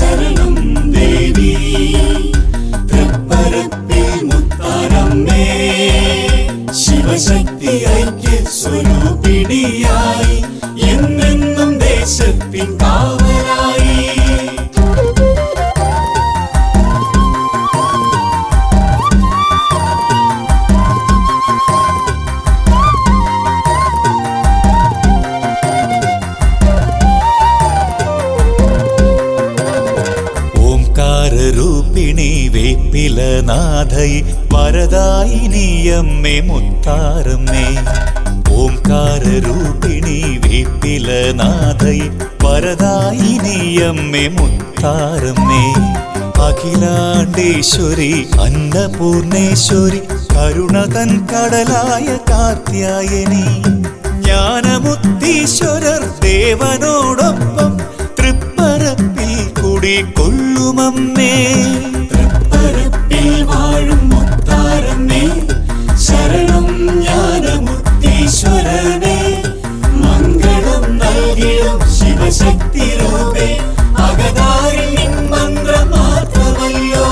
ശരണം ദേവി തൃപ്പരപ്പിൽ മുത്താരമ്മേ ശിവശക്തി ഐക്യ സ്വരൂപിണിയായി എന്നെന്നും ദേശത്തിൻ കാവലായി ഓംകാരൂപിണി വേപ്പിലനാഥൈ വരദായിനിയമ്മേ മുത്താരമ്മേ ഓംകാരൂപിണി വേപ്പിലനാഥൈ വരദായിനിയമ്മേ മുത്താരമ്മേ അഖിലാണ്ടേശ്വരി അന്നപൂർണേശ്വരി കരുണതൻ കടലായ കാർത്യായനി ജ്ഞാനമുത്തീശ്വരർ ദേവനോടൊപ്പം തൃപ്പരപ്പിൽ കുടികൊള്ളുമമ്മേ തൃപ്പരപ്പിൽ വാഴും മുത്താരമ്മേ ശരണം ജ്ഞാനമുത്തീശ്വരനേ മംഗളം നൽകിടും ശിവശക്തി രൂപേ അകതാരിൽ നിൻ മന്ത്രം മാത്രമല്ലോ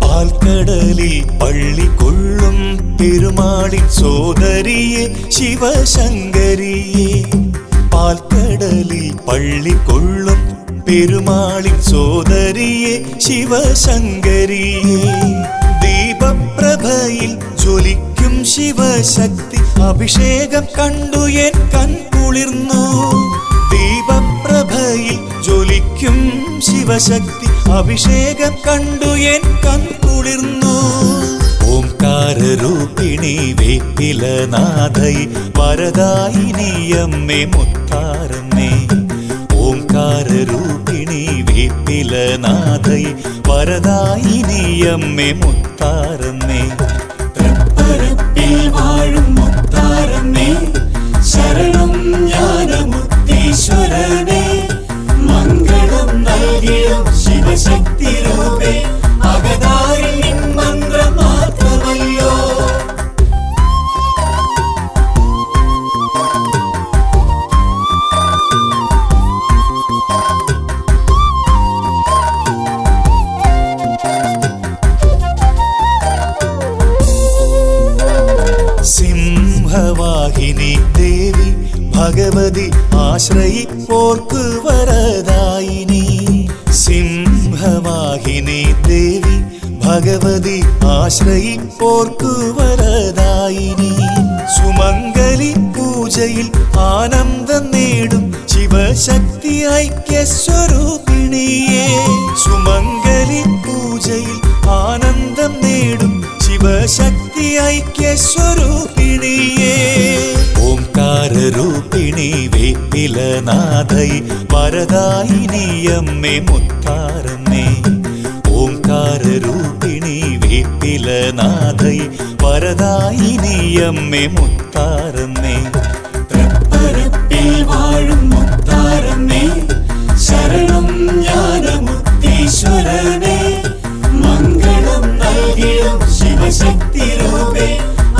പാൽക്കടലിൽ പള്ളികൊള്ളും പെരുമാളിൻ സോദരിയെ ശിവശങ്കരിയെ പാൽക്കടലിൽ പള്ളികൊള്ളും പെരുമാളിൻ സോദരിയെ ശിവശങ്കരിയെ ദീപപ്രഭയിൽ ജ്വലിക്കും ശിവശക്തി അഭിഷേകം കണ്ടു എൻ കൺകുളിർന്നു ദീപപ്രഭയിൽ ജ്വലിക്കും ശിവശക്തി അഭിഷേകം കണ്ടു എൻ കൺകുളിർന്നു ഓംകാരൂപിണി വേപ്പിലനാഥൈ വരദായിനിയമ്മേ മുത്താരമ്മേ ഓംകാരൂപിണി വേപ്പിലനാഥൈ വരദായിനിയമ്മേ മുത്താരമ്മേ തൃപ്പരപ്പിൽ വാഴും മുത്താരമ്മേ ശരണം ജ്ഞാനമുത്തീശ്വരനേ മംഗളം നൽകിടും ശിവശക്തി രൂപേ അകതാരിൽ നിൻ മന്ത്രം മാത്രമല്ലോ സിംഹവാഹിനി ദേവി ഭഗവതി ആശ്രയിപ്പോർക്ക് വരദായിനി സിംഹവാഹിനി ദേവി ഭഗവതി ആശ്രയിപ്പോർക്ക് വരദായിനി സുമംഗലി പൂജയിൽ ആനന്ദം നേടും ശിവശക്തി ഐക്യസ്വരൂപിണിയേ സുമംഗലി പൂജയിൽ ആനന്ദം നേടും ശിവശക്തി ഐക്യസ്വരൂപിണിയേ ഓംകാരൂപിണി വേപ്പിലനാഥൈ വരദായിനിയമ്മേ മുത്താരമ്മേ ഓംകാരൂപിണി വേപ്പിലനാഥൈ വരദായിനിയമ്മേ മുത്താരമ്മേ തൃപ്പരപ്പിൽ വാഴും മുത്താരമ്മേ ശരണം ജ്ഞാനമുത്തീശ്വരനേ മംഗളം നൽകിടും ശിവശക്തി രൂപേ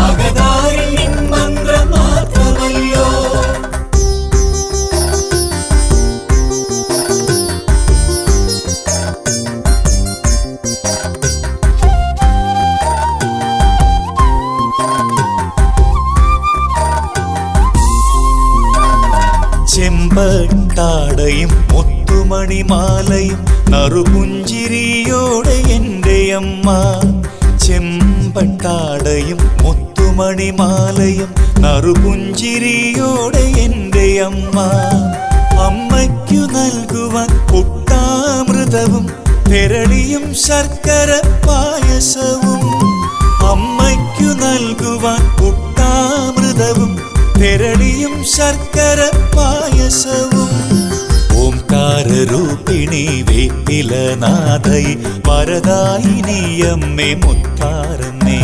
അകതാരിൽ നിൻ മന്ത്രം മാത്രമല്ലോ ചെമ്പട്ടാടയും മുത്തുമണിമാലയും നറുപുഞ്ചിരിയോടെ എൻ്റെ അമ്മ ചെമ്പട്ടാടയും മുത്തുമണിമാലയും നറുപുഞ്ചിരിയോടെ എൻ്റെ അമ്മ അമ്മയ്ക്കു നൽകുവാൻ പുട്ടാമൃതവും തെരളിയും ശർക്കര പായസവും അമ്മയ്ക്കു നൽകുവാൻ പുട്ടാമൃതവും തെരളിയും ശർക്കര പായസവും ഓംകാരൂപിണി വേപ്പിലനാഥൈ വരദായിനിയമ്മേ മുത്താരമ്മേ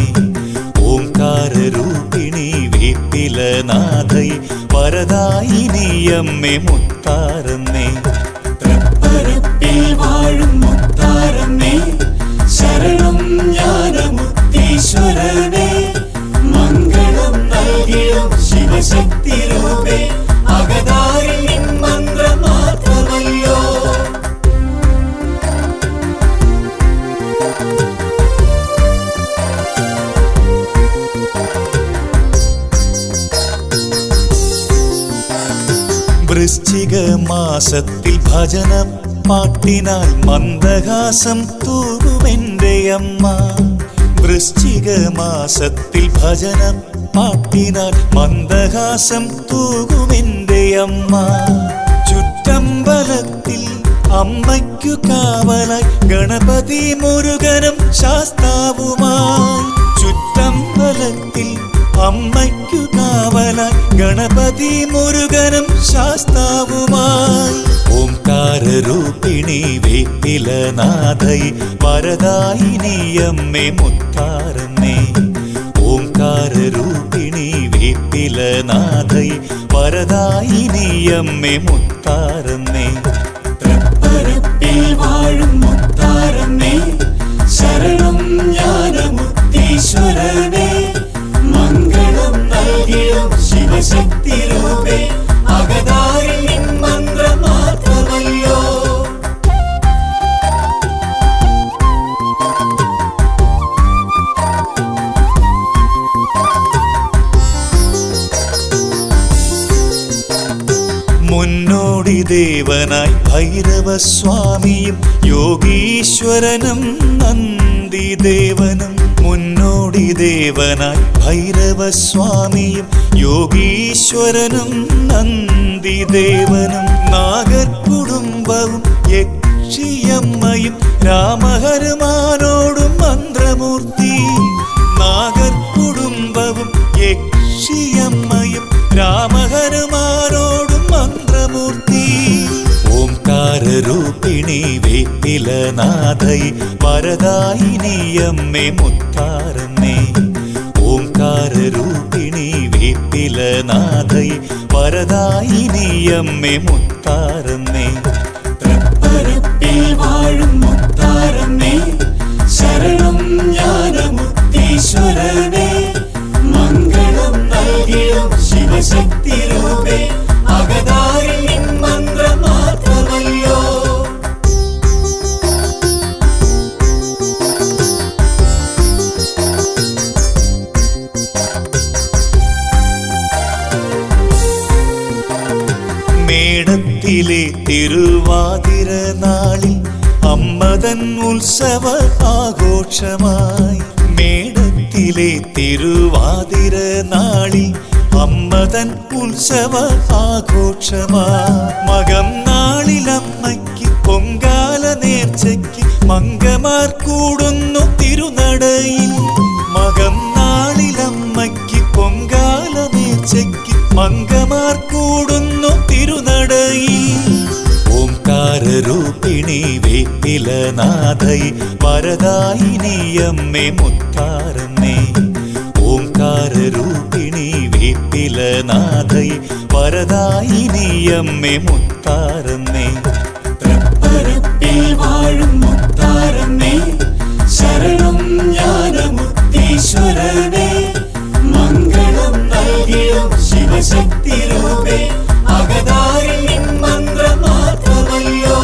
ഓംകാരൂപിണി വേപ്പിലനാഥൈ വരദായിനിയമ്മേ മുത്താരമ്മേ. തൃപ്പരപ്പിൽ വാഴും മുത്താരമ്മേ, ശരണം ജ്ഞാനമുക്തീശ്വരനേ. മംഗളം നൽകിടും ശിവശക്തി രൂപേ, അകതാരിൽ നിൻ മന്ത്രം മാത്രമല്ലോ. വൃശ്ചിക മാസത്തിൽ ഭജന പാട്ടിനാൽ മന്ദഹാസം തൂകുമെന്റെ അമ്മ. വൃശ്ചിക മാസത്തിൽ ഭജന പാട്ടിനാൽ മന്ദഹാസം തൂകുമെന്റെ അമ്മ. ചുറ്റമ്പലത്തിൽ അമ്മയ്ക്കു കാവലായി ഗണപതി മുരുകനും ശാസ്താവുമായി. ചുറ്റമ്പലത്തിൽ അമ്മയ്ക്കു കാവലായി ഗണപതി മുരുകനും ശാസ്താവുമായി. ഓംകാരരൂപിണി വേപ്പിലനാഥൈ വരദായിനിയമ്മേ മുത്താരമ്മേ. ഓംകാരരൂപിണി വേപ്പിലനാഥൈ വരദായിനിയമ്മേ മുത്താരമ്മേ. തൃപ്പരപ്പിൽ വാഴും മുത്താരമ്മേ, ശരണം ജ്ഞാനമുക്തീശ്വരനേ. മംഗളം നൽകിടും ശിവശക്തി രൂപേ, അകതാരിൽ നിൻ മന്ത്രം മാത്രമല്ലോ. മുന്നോടി ദേവനായി ഭൈരവസ്വാമിയും യോഗീശ്വരനും നന്ദിദേവനും. മുന്നോടി ദേവനായി ഭൈരവസ്വാമിയും യോഗീശ്വരനും നന്ദിദേവനും. നാഗർകുടുംബവും യക്ഷിയമ്മയും രാമഹനുമാനോടും മന്ത്രമൂർത്തി. നാഗർകുടുംബവും യക്ഷിയമ്മയും രാമഹനുമാനോടും മന്ത്രമൂർത്തി. ഓംകാരരൂപിണി വേപ്പിലനാഥൈ വരദായിനിയമ്മേ മുത്താരമ്മേ. ഓംകാരരൂപിണി വേപ്പിലനാഥൈ വരദായിനിയമ്മേ മുത്താരമ്മേ. തൃപ്പരപ്പിൽ വാഴും മുത്താരമ്മേ, ശരണം ജ്ഞാനമുക്തീശ്വരനേ. മംഗളം നൽകിടും ശിവശക്തി രൂപേ, അകതാരിൽ നിൻ മന്ത്രം മാത്രമല്ലോ. മേടത്തിലെ തിരുവാതിര നാളിൽ അമ്മതൻ ഉത്സവ ആഘോഷമായി. മേടത്തിലെ തിരുവാതിര നാളിൽ അമ്മതൻ ഉത്സവ ആഘോഷമായി. മകം നാളിലമ്മയ്ക്ക് പൊങ്കാല നേർച്ചയ്ക്ക് മങ്കമാർ കൂടുന്നു തിരുനടയിൽ. മകം നാളിലമ്മയ്ക്ക് പൊങ്കാല നേർച്ചയ്ക്ക് മങ്കമാർ കൂടുന്നു തിരുനടയിൽ. ഓംകാരരൂപിണി വേപ്പിലനാഥൈ വരദായിനിയമ്മേ മുത്താരമ്മേ. ഓംകാരരൂപിണി വേപ്പിലനാഥൈ വരദായിനിയമ്മേ മുത്താരമ്മേ. തൃപ്പരപ്പിൽ വാഴും മുത്താരമ്മേ, ശരണം ജ്ഞാനമുക്തീശ്വരനേ. മംഗളം നൽകിടും ശിവശക്തി രൂപേ, അകതാരിൽ നിൻ മന്ത്രം മാത്രമല്ലോ.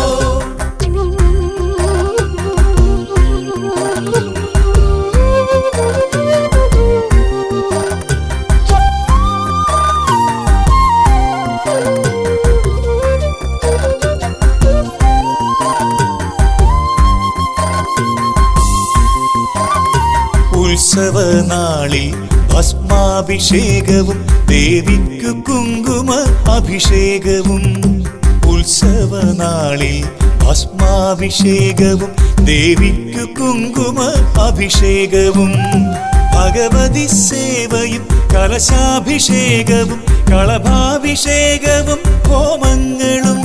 ഉത്സവനാളിൽ ഭസ്മാഭിഷേകവും ദേവിക്കു കുങ്കുമ അഭിഷേകവും. ഉത്സവനാളിൽ ഭസ്മാഭിഷേകവും ദേവിക്കു കുങ്കുമ അഭിഷേകവും. ഭഗവതി സേവയും കലശാഭിഷേകവും കളഭാഭിഷേകവും ഹോമങ്ങളും.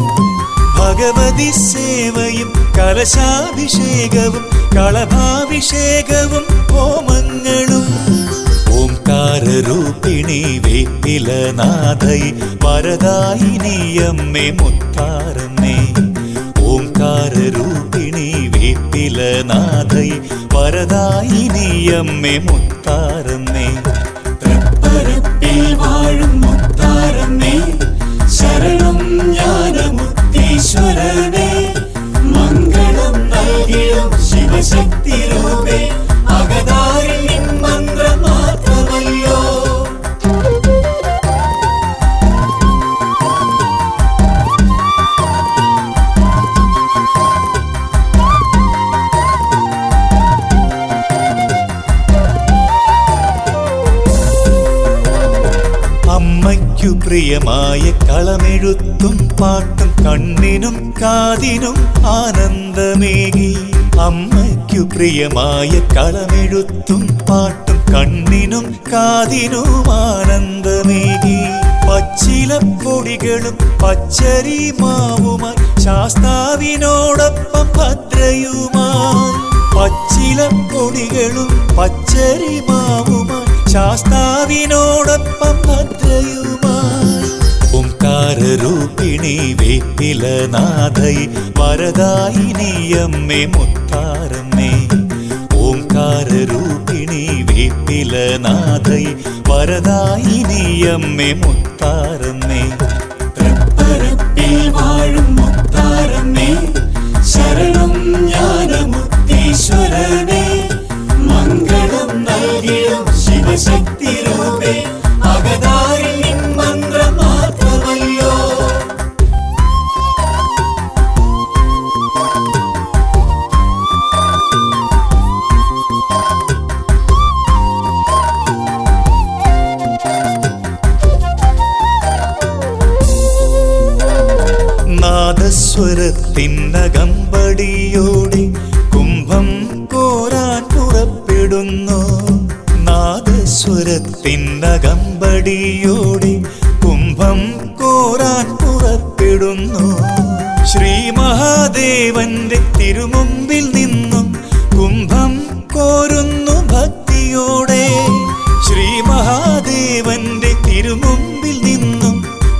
ഭഗവതി സേവയും കലശാഭിഷേകവും കളഭാഭിഷേകവും ഹോമങ്ങളും. ഓം ഓംകാരരൂപിണി വേപ്പിലനാഥൈ വരദായിനിയമ്മേ മുത്താരമ്മേ. ഓംകാരരൂപിണി വേപ്പിലനാഥൈ വരദായിനിയമ്മേ മുത്താരമ്മേ. തൃപ്പരപ്പിൽ വാഴും മുത്താരമ്മേ, ശരണം ജ്ഞാനമുക്തീശ്വരനേ. മംഗളം നൽകിടും ശിവശക്തി രൂപേ, അകതാരിൽ നിൻ മന്ത്രം മാത്രമല്ലോ. അമ്മയ്ക്കു പ്രിയമായ കളമെഴുത്തും പാട്ടും കണ്ണിനും കാതിനും ആനന്ദമേകി. അമ്മയ്ക്കു പ്രിയമായ കളമെഴുത്തും പാട്ടും കണ്ണിനും കാതിനും ആനന്ദമേകി. പച്ചിലപ്പൊടികളും പച്ചരി മാവുമായി ശാസ്താവിനോടൊപ്പം ഭദ്രയുമായി. പച്ചിലപ്പൊടികളും പച്ചരി മാവുമായി ശാസ്താവിനോടൊപ്പം ഭദ്രയുമായി. ഓംകാരരൂപിണി വേപ്പിലനാഥൈ വരദായിനിയമ്മേ മുത്താരമ്മേ. ഓംകാരരൂപിണി വേപ്പിലനാഥൈ വരദായിനിയമ്മേ മുത്താരമ്മേ. തൃപ്പരപ്പിൽ വാഴും മുത്താരമ്മേ, ശരണം ജ്ഞാനമുക്തീശ്വരനേ. മംഗളം നൽകിടും ശിവശക്തി രൂപേ, അകതാരിൽ നിൻ മന്ത്രം മാത്രമല്ലോ. നാദസ്വരത്തിനകമ്പടിയോടെ കുംഭം കോരാൻ പുറപ്പെടുന്നു. നാദസ്വരത്തിനകമ്പടിയോടെ കുംഭം കോരാൻ പുറപ്പെടുന്നു. ശ്രീ മഹാദേവന്റെ തിരുമുമ്പിൽ നിന്നും കുംഭം കോരുന്നു ഭക്തിയോടെ. ശ്രീ മഹാദേവന്റെ തിരുമുമ്പിൽ നിന്നും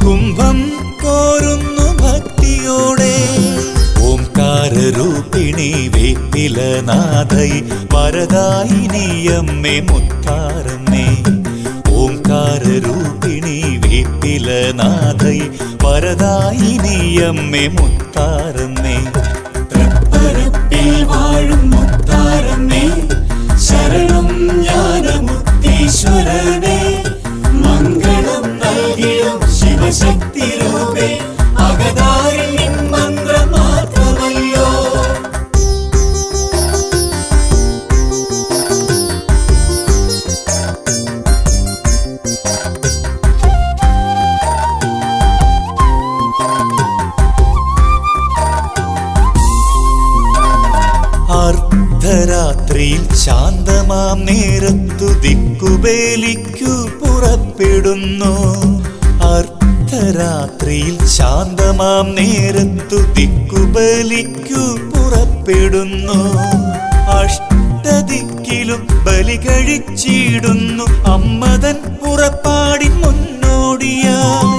കുംഭം കോരുന്നു ഭക്തിയോടെ. ഓംകാരരൂപിണി വേപ്പിലനാഥൈ വരദായിനിയമ്മേ മുത്താരമ്മേ. ഓംകാരരൂപിണി വേപ്പിലനാഥൈ വരദായിനിയമ്മേ മുത്താരമ്മേ. തൃപ്പരപ്പിൽ വാഴും മുത്താരമ്മേ, ശരണം ജ്ഞാനമുക്തീശ്വരനേ. മംഗളം നൽകിടും ശിവശക്തി രൂപേ, അകതാരിൽ നിൻ മന്ത്രം മാത്രമല്ലോ. അർദ്ധരാത്രിയിൽ ശാന്തമാം നേരത്തു ദിക്കുബേലിക്കു പുറപ്പെടുന്നു. അർദ്ധരാത്രിയിൽ ശാന്തമാം നേരത്തു ദിക്കുബലിക്കു പുറപ്പെടുന്നു. അഷ്ടദിക്കിലും ബലി കഴിച്ചിടുന്നു അമ്മതൻ പുറപ്പാടിൻ മുന്നോടിയായി.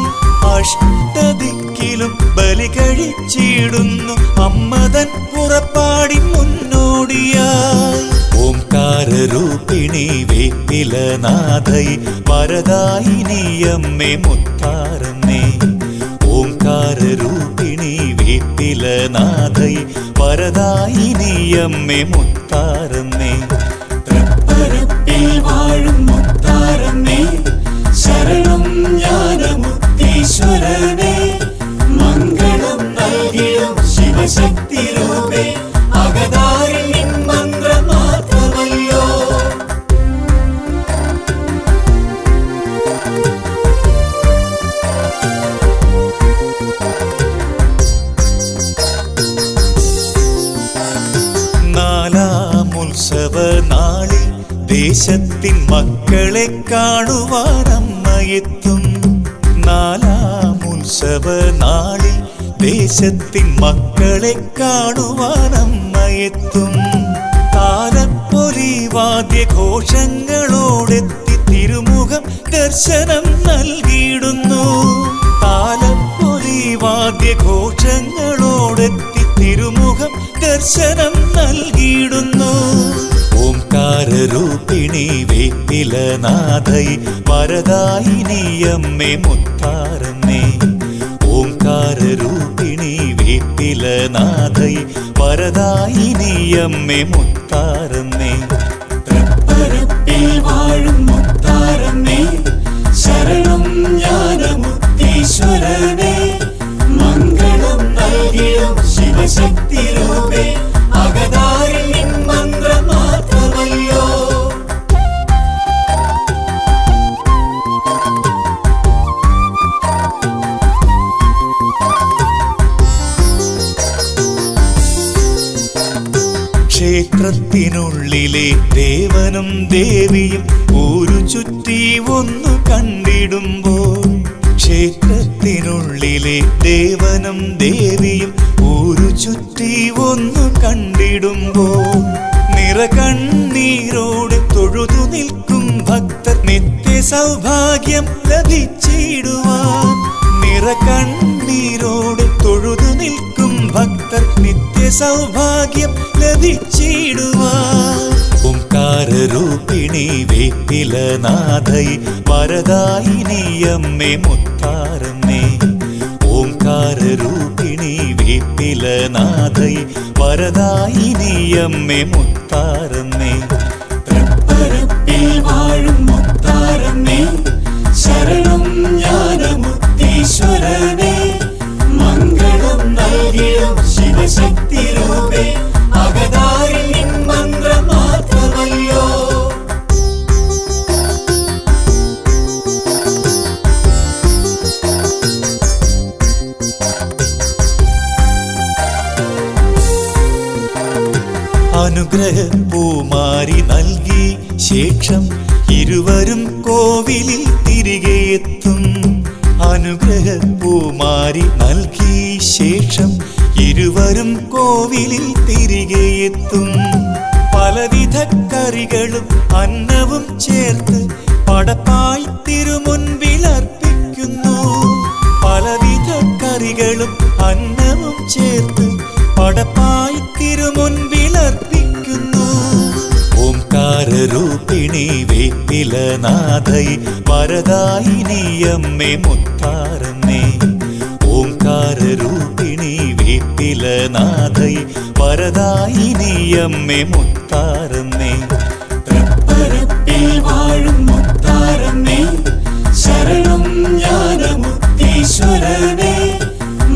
അഷ്ടദിക്കിലും ബലി കഴിച്ചിടുന്നു അമ്മതൻ പുറപ്പാടിൻ മുന്നോടിയായി. ഓംകാരരൂപിണി വേപ്പിലനാഥൈ വരദായിനിയമ്മേ മുത്താരമ്മേ. ഓംകാരരൂപിണി വേപ്പിലനാഥൈ വരദായിനിയമ്മേ മുത്താരമ്മേ. തൃപ്പരപ്പിൽ വാഴും മുത്താരമ്മേ, ശരണം ജ്ഞാനമുക്തീശ്വരനേ. മംഗളം നൽകിടും ശിവശക്തി രൂപേ, അകതാരിൽ നിൻ മന്ത്രം മാത്രമല്ലോ. നാലാം ഉത്സവ നാളിൽ ദേശത്തിൻ മക്കളെ കാണുവാനമ്മയെത്തും. നാലാം ഉത്സവ നാളിൽ ദേശത്തിൻ മക്കളെ കാണുവാനമ്മയെത്തും. താലപ്പൊലി വാദ്യഘോഷങ്ങളോടെത്തി തിരു തിരുമുഖം ദർശനം നൽകിയിടുന്നു. താലപ്പൊലി വാദ്യഘോഷങ്ങളോടെത്തി തിരുമുഖം ദർശനം നൽകിയിടുന്നു. ഓംകാരരൂപിണി വേപ്പിലനാഥൈ വരദായിനിയമ്മേ മുത്താരമ്മേ. ഓംകാരരൂപിണി വേപ്പിലനാഥൈ വരദായിനിയമ്മേ മുത്താരമ്മേ. തൃപ്പരപ്പിൽ വാഴും മുത്താരമ്മേ, ശരണം ജ്ഞാനമുക്തീശ്വരനേ. മംഗളം നൽകിടും ശിവശക്തി രൂപേ, അകതാരിൽ നിൻ മന്ത്രം മാത്രമല്ലോ. ക്ഷേത്രത്തിനുള്ളിലെ ദേവനും ദേവിയും ഒരു ചുറ്റി ഒന്നു കണ്ടിടുമ്പോൾ, ക്ഷേത്രത്തിനുള്ളിലെ ദേവനും ദേവിയും ഒരു ചുറ്റി ഒന്നു കണ്ടിടുമ്പോൾ, നിറകണ്ണീരോടെ തൊഴുതു നിൽക്കും ഭക്തർ നിത്യ സൗഭാഗ്യം ലഭിച്ചിടുവാൻ. നിറകണ്ണീരോടെ തൊഴുതു നിൽക്കും ഭക്തർ നിത്യ സൗഭാഗ്യം ലഭിച്ചിടുവാൻ. ഓംകാരരൂപിണി വേപ്പിലനാഥൈ വരദായിനിയമ്മേ മുത്താരമ്മേ. ഓംകാരരൂപിണി വേപ്പിലനാഥൈ വരദായിനിയമ്മേ മുത്താരമ്മേ. തൃപ്പരപ്പിൽ വാഴും മുത്താരമ്മേ, ശരണം ജ്ഞാനമുക്തീശ്വരനേ. മംഗളം നൽകിടും ശിവശക്തി രൂപേ, അകതാരിൽ നിൻ മന്ത്രം മാത്രമല്ലോ. അനുഗ്രഹപ്പൂമാരി നൽകി ശേഷം ഇരുവരും കോവിലിൽ തിരികെ എത്തും. അനുഗ്രഹപ്പൂമാരി നൽകി ശേഷം ഇരുവരും കോവിലിൽ തിരികെ എത്തും. പലവിധ കറികളും അന്നവും ചേർത്ത് പടപ്പായി തിരുമുൻപിൽ അർപ്പിക്കുന്നു. പലവിധ കറികളും അന്നവും ചേർത്ത് പടപ്പായി തിരുമുൻപിൽ അർപ്പിക്കുന്നു. ഓംകാരരൂപിണി വേപ്പിലനാഥൈ വരദായിനിയമ്മേ മുത്താരമ്മേ. ഓംകാരരൂപിണി വേപ്പിലനാഥൈ വരദായിനിയമ്മേ മുത്താരമ്മേ. തൃപ്പരപ്പിൽ വാഴും മുത്താരമ്മേ, ശരണം ജ്ഞാനമുക്തീശ്വരനേ.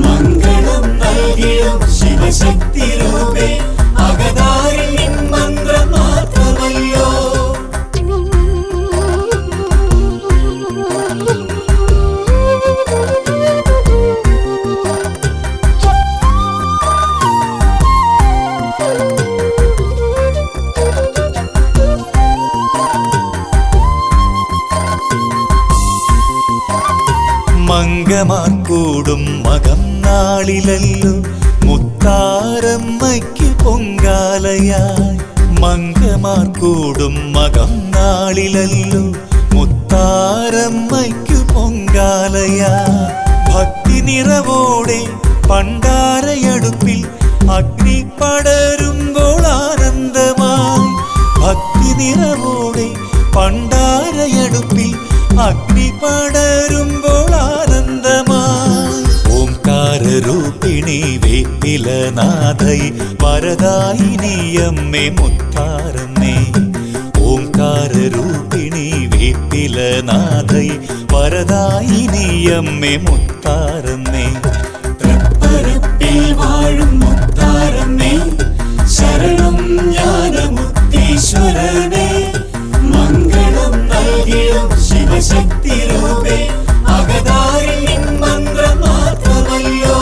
മംഗളം നൽകിടും ശിവശക്തി രൂപേ, അകതാരിൽ നിൻ മന്ത്രം മാത്രമല്ലോ. മംഗമാർക്കൂടും മകം നാളിലല്ലോ മുത്താരമ്മയ്ക്ക് പൊങ്കാലയായി. മംഗമാർക്കൂടും മകം നാളിലല്ലോ മുത്താരമ്മയ്ക്ക് പൊങ്കാലയായി. ഭക്തി നിറവോടെ പണ്ടാരയടുപ്പിൽ അഗ്നി പടരുമ്പോൾ ആനന്ദമായി. ഭക്തി നിറവോടെ പണ്ടാരയടുപ്പിൽ അഗ്നി പടരുമ്പോൾ ആനന്ദമായി. ഓംകാരരൂപിണി വേപ്പിലനാഥൈ വരദായിനിയമ്മേ മുത്താരമ്മേ. ഓംകാരരൂപിണി വേപ്പിലനാഥൈ വരദായിനിയമ്മേ മുത്താരമ്മേ. തൃപ്പരപ്പിൽ വാഴും മുത്താരമ്മേ, ശരണം ജ്ഞാനമുക്തീശ്വരനേ. മംഗളം നൽകിടും ശിവശക്തി രൂപേ, അകതാരിൽ നിൻ മന്ത്രം മാത്രമല്ലോ.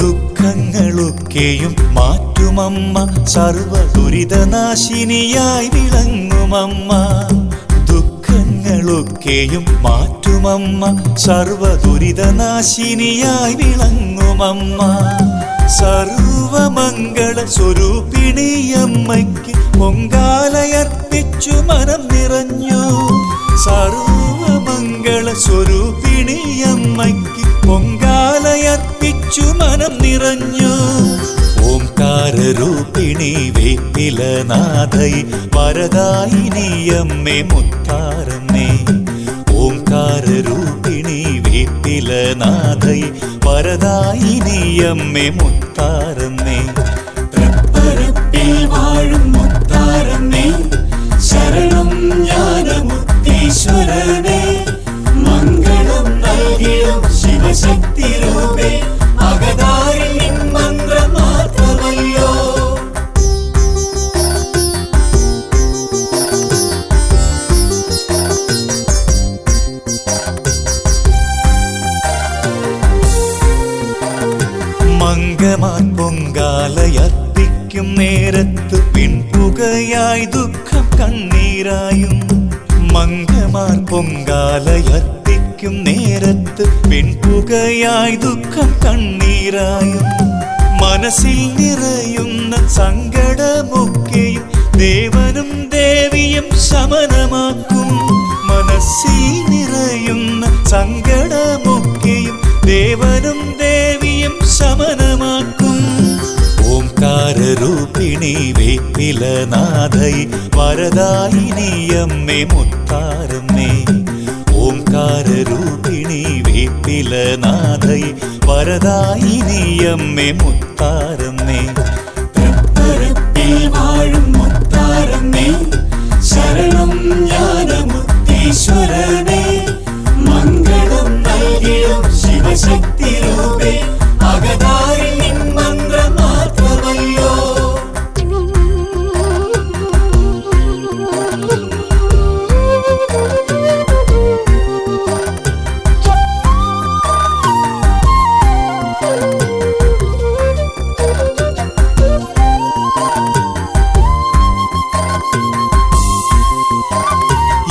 ദുഃഖങ്ങളൊക്കെയും മാറ്റുമമ്മ, സർവ ദുരിതനാശിനിയായി വിളങ്ങുമമ്മ. ഇരുളൊക്കെയും മാറ്റുമമ്മ, സർവദുരിതനാശിനിയായി വിളങ്ങുമമ്മ. സർവമംഗള സ്വരൂപിണിയമ്മയ്ക്ക് പൊങ്കാലയർപ്പിച്ചു മനം നിറഞ്ഞു. സർവമംഗള സ്വരൂപിണിയമ്മയ്ക്ക് പൊങ്കാലയർപ്പിച്ചു മനം നിറഞ്ഞു. ഓംകാരരൂപിണി വേപ്പിലനാഥൈ വരദായിനിയമ്മേ മുത്താരമ്മേ. ഓംകാരരൂപിണി വേപ്പിലനാഥൈ വരദായിനിയമ്മേ മുത്താരമ്മേ. തൃപ്പരപ്പിൽ വാഴും മുത്താരമ്മേ, ശരണം ജ്ഞാനമുക്തീശ്വരനേ. മംഗളം നൽകിടും ശിവശക്തി രൂപേ, അകതാരിൽ നിൻ മന്ത്രം മാത്രമല്ലോ. മംഗമാൻ പൊങ്കാലയർപ്പിക്കും നേരത്ത് പിൻപുകയായി ദുഃഖം കണ്ണീരായും. മംഗമാൻ പൊങ്കാലയർപ്പിക്കും നേരത്ത് പിൻപുകയായി ദുഃഖം കണ്ണീരായും. മനസ്സിൽ നിറയുന്ന സങ്കടമൊക്കെയും ദേവനും ദേവിയും ശമനമാക്കും. മനസ്സിൽ നിറയുന്ന സങ്കടമൊക്കെയും ദേവനും ദേവിയും ശമനമാക്കും. ഓംകാരരൂപിണി വേപ്പിലനാഥൈ വരദായിനിയമ്മേ മുത്താരമ്മേ. ഓംകാരരൂപിണി വേപ്പിലനാഥൈ വരദായിനിയമ്മേ മുത്താരമ്മേ. തൃപ്പരപ്പിൽ വാഴും മുത്താരമ്മേ, ശരണം ജ്ഞാനമുക്തീശ്വരനേ. മംഗളം നൽകിടും ശിവശക്തി രൂപേ, അകതാരിൽ നിൻ മന്ത്രം മാത്രമല്ലോ.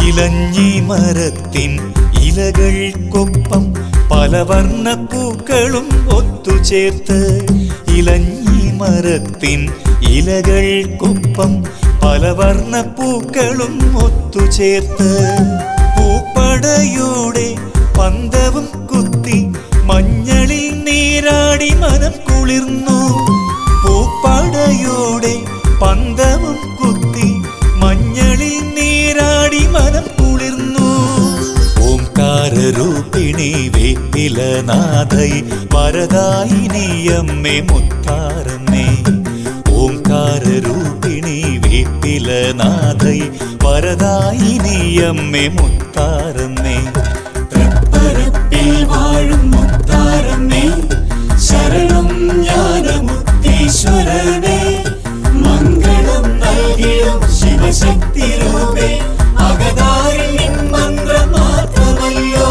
ഇലഞ്ഞി മരത്തിൻ ഇലകൾക്കൊപ്പം പലവർണ്ണ പൂക്കളും ഒത്തുചേർത്ത്. ഇലഞ്ഞി മരത്തിൻ ഇലകൾക്കൊപ്പം പലവർണ്ണ പൂക്കളും ഒത്തുചേർത്ത്. പൂപ്പടയോടെ പന്തവും കുത്തി മഞ്ഞളിൽ നീരാടി മനം കുളിർന്നു. പൂപ്പടയോടെ പന്തവും കുത്തി മഞ്ഞളിൽ നീരാടി മനം കുളിർന്നു. ഓംകാരരൂപിണി വേപ്പിലനാഥൈ വരദായിനിയമ്മേ മുത്താരമ്മേ. ഓംകാരരൂപിണി വേപ്പിലനാഥൈ വരദായിനിയമ്മേ മുത്താരമ്മേ. തൃപ്പരപ്പിൽ വാഴും മുത്താരമ്മേ, ശരണം ജ്ഞാനമുക്തീശ്വരനേ. മംഗളം നൽകിടും ശിവശക്തി രൂപേ, അകതാരിൽ നിൻ മന്ത്രം മാത്രമല്ലോ.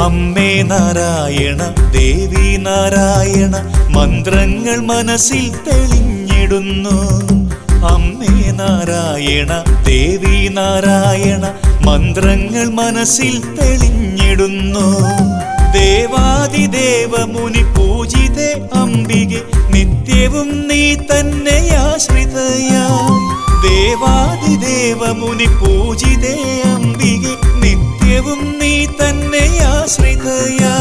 അമ്മേ നാരായണ ദേവി നാരായണ മന്ത്രങ്ങൾ മനസ്സിൽ തെളിഞ്ഞിടുന്നു. അമ്മേ നാരായണ ദേവി നാരായണ മന്ത്രങ്ങൾ മനസ്സിൽ തെളിഞ്ഞിടുന്നു. ദേവാദിദേവ മുനി പൂജിതേ അംബികെ, നിത്യവും നീ തന്നെ ആശ്രിതയാ. ദേവാദിദേവ മുനി പൂജിതേ അംബികെ, നിത്യവും നീ തന്നെ ആശ്രിതയാ.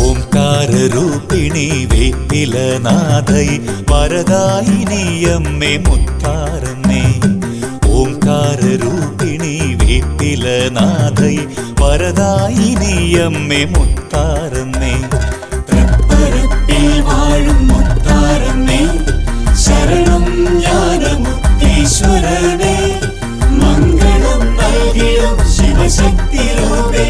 ഓംകാരരൂപിണി വേപ്പിലനാഥൈ വരദായിനിയമ്മേ മുത്താരമ്മേ. ഓംകാരരൂപിണി വേപ്പിലനാഥൈ വരദായിനിയമ്മേ മുത്താരമ്മേ. തൃപ്പരപ്പിൽ വാഴും മുത്താരമ്മേ, ശരണം ജ്ഞാനമുക്തീശ്വരനേ. മംഗളം നൽകിടും ശിവശക്തി രൂപേ,